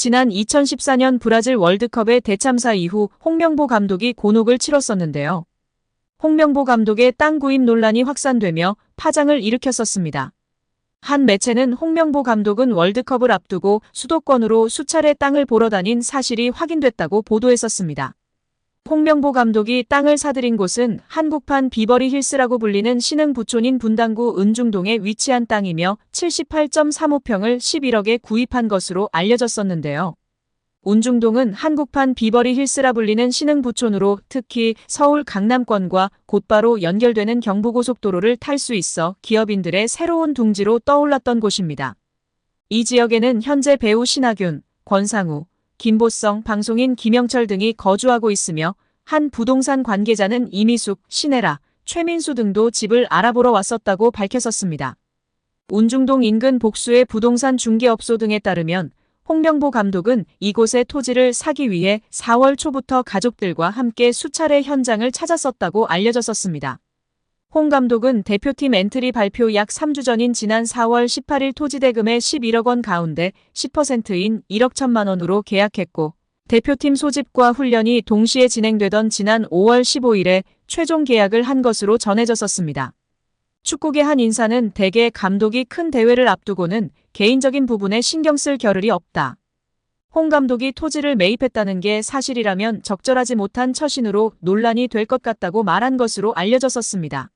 지난 2014년 브라질 월드컵의 대참사 이후 홍명보 감독이 곤혹을 치렀었는데요. 홍명보 감독의 땅 구입 논란이 확산되며 파장을 일으켰었습니다. 한 매체는 홍명보 감독은 월드컵을 앞두고 수도권으로 수차례 땅을 보러 다닌 사실이 확인됐다고 보도했었습니다. 홍명보 감독이 땅을 사들인 곳은 한국판 비버리 힐스라고 불리는 신흥 부촌인 분당구 은중동에 위치한 땅이며 78.35평을 11억에 구입한 것으로 알려졌었는데요. 은중동은 한국판 비버리 힐스라 불리는 신흥 부촌으로 특히 서울 강남권과 곧바로 연결되는 경부고속도로를 탈 수 있어 기업인들의 새로운 둥지로 떠올랐던 곳입니다. 이 지역에는 현재 배우 신하균, 권상우, 김보성, 방송인 김영철 등이 거주하고 있으며 한 부동산 관계자는 이미숙, 신혜라, 최민수 등도 집을 알아보러 왔었다고 밝혔었습니다. 은중동 인근 복수의 부동산 중개업소 등에 따르면 홍명보 감독은 이곳의 토지를 사기 위해 4월 초부터 가족들과 함께 수차례 현장을 찾았었다고 알려졌었습니다. 홍 감독은 대표팀 엔트리 발표 약 3주 전인 지난 4월 18일 토지 대금의 11억 원 가운데 10%인 1억 1천만 원으로 계약했고 대표팀 소집과 훈련이 동시에 진행되던 지난 5월 15일에 최종 계약을 한 것으로 전해졌었습니다. 축구계 한 인사는 대개 감독이 큰 대회를 앞두고는 개인적인 부분에 신경 쓸 겨를이 없다. 홍 감독이 토지를 매입했다는 게 사실이라면 적절하지 못한 처신으로 논란이 될 것 같다고 말한 것으로 알려졌었습니다.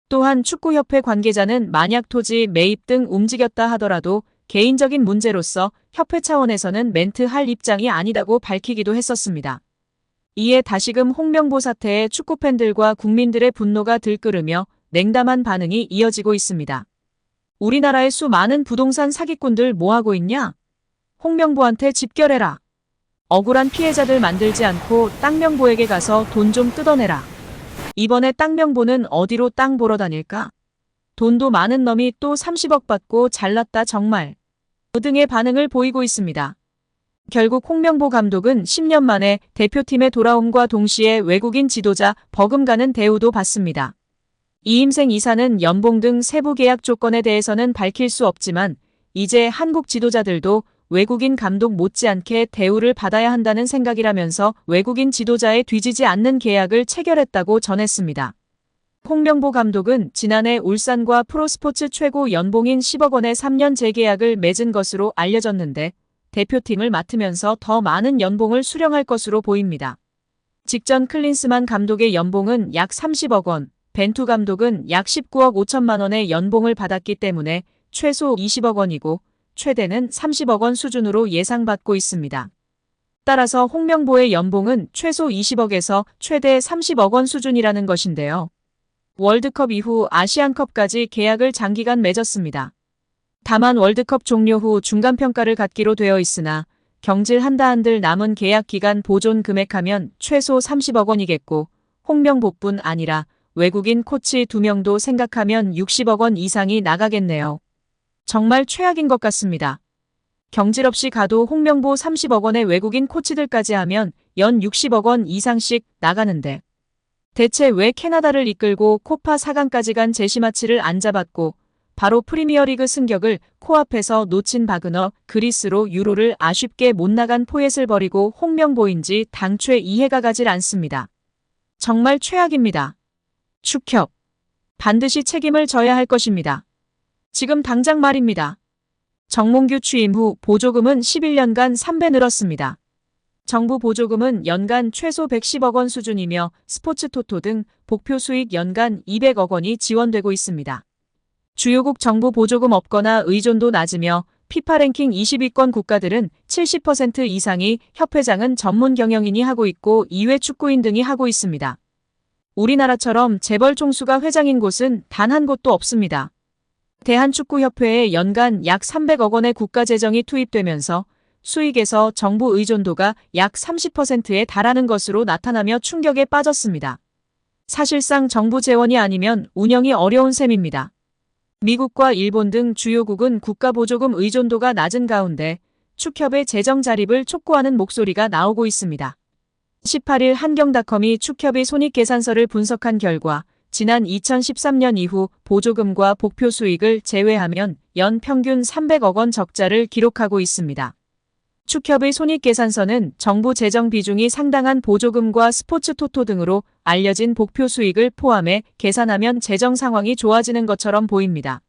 또한 축구협회 관계자는 만약 토지 매입 등 움직였다 하더라도 개인적인 문제로서 협회 차원에서는 멘트할 입장이 아니다고 밝히기도 했었습니다. 이에 다시금 홍명보 사태에 축구팬들과 국민들의 분노가 들끓으며 냉담한 반응이 이어지고 있습니다. 우리나라의 수많은 부동산 사기꾼들 뭐하고 있냐? 홍명보한테 집결해라. 억울한 피해자들 만들지 않고 땅명보에게 가서 돈 좀 뜯어내라. 이번에 땅명보는 어디로 땅 보러 다닐까? 돈도 많은 놈이 또 30억 받고 잘났다 정말. 등의 반응을 보이고 있습니다. 결국 홍명보 감독은 10년 만에 대표팀에 돌아옴과 동시에 외국인 지도자 버금가는 대우도 받습니다. 이임생 이사는 연봉 등 세부 계약 조건에 대해서는 밝힐 수 없지만 이제 한국 지도자들도 외국인 감독 못지않게 대우를 받아야 한다는 생각이라면서 외국인 지도자에 뒤지지 않는 계약을 체결했다고 전했습니다. 홍명보 감독은 지난해 울산과 프로스포츠 최고 연봉인 10억 원의 3년 재계약을 맺은 것으로 알려졌는데 대표팀을 맡으면서 더 많은 연봉을 수령할 것으로 보입니다. 직전 클린스만 감독의 연봉은 약 30억 원, 벤투 감독은 약 19억 5천만 원의 연봉을 받았기 때문에 최소 20억 원이고 최대는 30억 원 수준으로 예상받고 있습니다. 따라서 홍명보의 연봉은 최소 20억에서 최대 30억 원 수준이라는 것인데요. 월드컵 이후 아시안컵까지 계약을 장기간 맺었습니다. 다만 월드컵 종료 후 중간평가를 갖기로 되어 있으나 경질 한들 남은 계약 기간 보존 금액하면 최소 30억 원이겠고 홍명보뿐 아니라 외국인 코치 2명도 생각하면 60억 원 이상이 나가겠네요. 정말 최악인 것 같습니다. 경질 없이 가도 홍명보 30억 원의 외국인 코치들까지 하면 연 60억 원 이상씩 나가는데 대체 왜 캐나다를 이끌고 코파 4강까지 간 제시마치를 안 잡았고 바로 프리미어리그 승격을 코앞에서 놓친 바그너 그리스로 유로를 아쉽게 못 나간 포엣을 버리고 홍명보인지 당최 이해가 가질 않습니다. 정말 최악입니다. 축협. 반드시 책임을 져야 할 것입니다. 지금 당장 말입니다. 정몽규 취임 후 보조금은 11년간 3배 늘었습니다. 정부 보조금은 연간 최소 110억 원 수준이며 스포츠 토토 등 복표 수익 연간 200억 원이 지원되고 있습니다. 주요국 정부 보조금 없거나 의존도 낮으며 피파 랭킹 20위권 국가들은 70% 이상이 협회장은 전문 경영인이 하고 있고 이외 축구인 등이 하고 있습니다. 우리나라처럼 재벌 총수가 회장인 곳은 단 한 곳도 없습니다. 대한축구협회에 연간 약 300억 원의 국가재정이 투입되면서 수익에서 정부 의존도가 약 30%에 달하는 것으로 나타나며 충격에 빠졌습니다. 사실상 정부 재원이 아니면 운영이 어려운 셈입니다. 미국과 일본 등 주요국은 국가보조금 의존도가 낮은 가운데 축협의 재정 자립을 촉구하는 목소리가 나오고 있습니다. 18일 한경닷컴이 축협의 손익계산서를 분석한 결과 지난 2013년 이후 보조금과 복표 수익을 제외하면 연 평균 300억 원 적자를 기록하고 있습니다. 축협의 손익계산서는 정부 재정 비중이 상당한 보조금과 스포츠 토토 등으로 알려진 복표 수익을 포함해 계산하면 재정 상황이 좋아지는 것처럼 보입니다.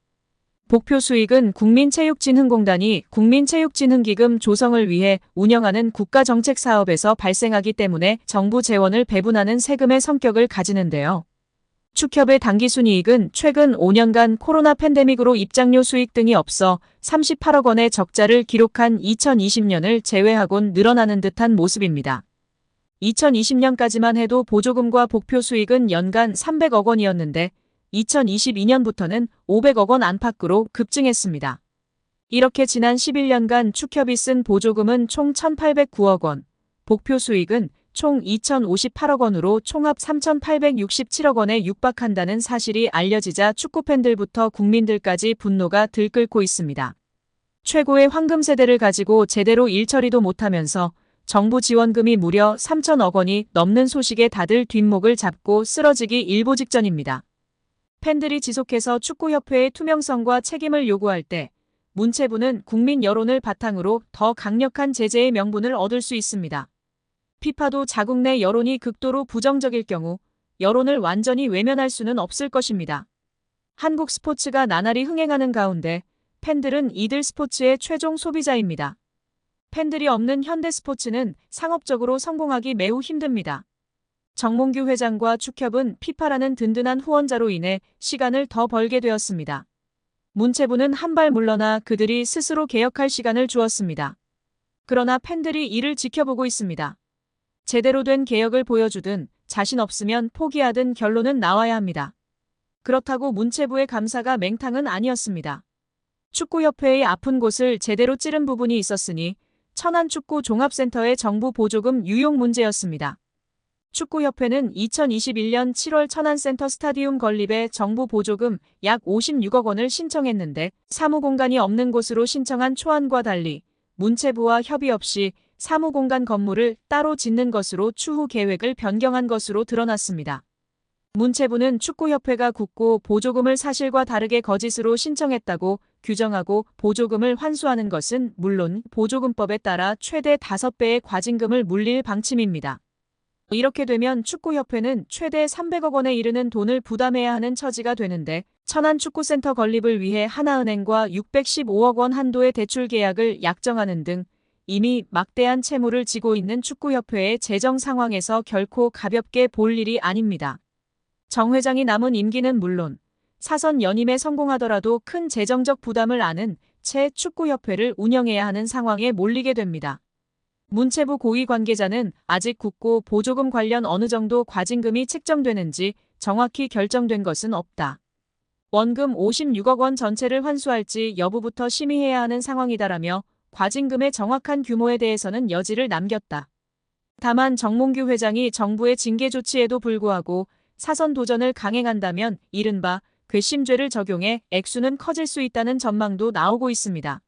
복표 수익은 국민체육진흥공단이 국민체육진흥기금 조성을 위해 운영하는 국가정책사업에서 발생하기 때문에 정부 재원을 배분하는 세금의 성격을 가지는데요. 축협의 당기순이익은 최근 5년간 코로나 팬데믹으로 입장료 수익 등이 없어 38억 원의 적자를 기록한 2020년을 제외하곤 늘어나는 듯한 모습입니다. 2020년까지만 해도 보조금과 복표 수익은 연간 300억 원이었는데 2022년부터는 500억 원 안팎으로 급증했습니다. 이렇게 지난 11년간 축협이 쓴 보조금은 총 1,809억 원, 복표 수익은 총 2,058억 원으로 총합 3,867억 원에 육박한다는 사실이 알려지자 축구팬들부터 국민들까지 분노가 들끓고 있습니다. 최고의 황금 세대를 가지고 제대로 일처리도 못하면서 정부 지원금이 무려 3,000억 원이 넘는 소식에 다들 뒷목을 잡고 쓰러지기 일보 직전입니다. 팬들이 지속해서 축구협회의 투명성과 책임을 요구할 때 문체부는 국민 여론을 바탕으로 더 강력한 제재의 명분을 얻을 수 있습니다. 피파도 자국 내 여론이 극도로 부정적일 경우 여론을 완전히 외면할 수는 없을 것입니다. 한국 스포츠가 나날이 흥행하는 가운데 팬들은 이들 스포츠의 최종 소비자입니다. 팬들이 없는 현대 스포츠는 상업적으로 성공하기 매우 힘듭니다. 정몽규 회장과 축협은 피파라는 든든한 후원자로 인해 시간을 더 벌게 되었습니다. 문체부는 한 발 물러나 그들이 스스로 개혁할 시간을 주었습니다. 그러나 팬들이 이를 지켜보고 있습니다. 제대로 된 개혁을 보여주든 자신 없으면 포기하든 결론은 나와야 합니다. 그렇다고 문체부의 감사가 맹탕은 아니었습니다. 축구협회의 아픈 곳을 제대로 찌른 부분이 있었으니 천안축구종합센터의 정부 보조금 유용 문제였습니다. 축구협회는 2021년 7월 천안센터 스타디움 건립에 정부 보조금 약 56억 원을 신청했는데 사무공간이 없는 곳으로 신청한 초안과 달리 문체부와 협의 없이 사무공간 건물을 따로 짓는 것으로 추후 계획을 변경한 것으로 드러났습니다. 문체부는 축구협회가 굳고 보조금을 사실과 다르게 거짓으로 신청했다고 규정하고 보조금을 환수하는 것은 물론 보조금법에 따라 최대 5배의 과징금을 물릴 방침입니다. 이렇게 되면 축구협회는 최대 300억 원에 이르는 돈을 부담해야 하는 처지가 되는데 천안축구센터 건립을 위해 하나은행과 615억 원 한도의 대출 계약을 약정하는 등 이미 막대한 채무를 지고 있는 축구협회의 재정 상황에서 결코 가볍게 볼 일이 아닙니다. 정 회장이 남은 임기는 물론 사선 연임에 성공하더라도 큰 재정적 부담을 안은 채 축구협회를 운영해야 하는 상황에 몰리게 됩니다. 문체부 고위 관계자는 아직 굳고 보조금 관련 어느 정도 과징금이 책정되는지 정확히 결정된 것은 없다. 원금 56억 원 전체를 환수할지 여부부터 심의해야 하는 상황이다라며 과징금의 정확한 규모에 대해서는 여지를 남겼다. 다만 정몽규 회장이 정부의 징계 조치에도 불구하고 사선 도전을 강행한다면 이른바 괘씸죄를 적용해 액수는 커질 수 있다는 전망도 나오고 있습니다.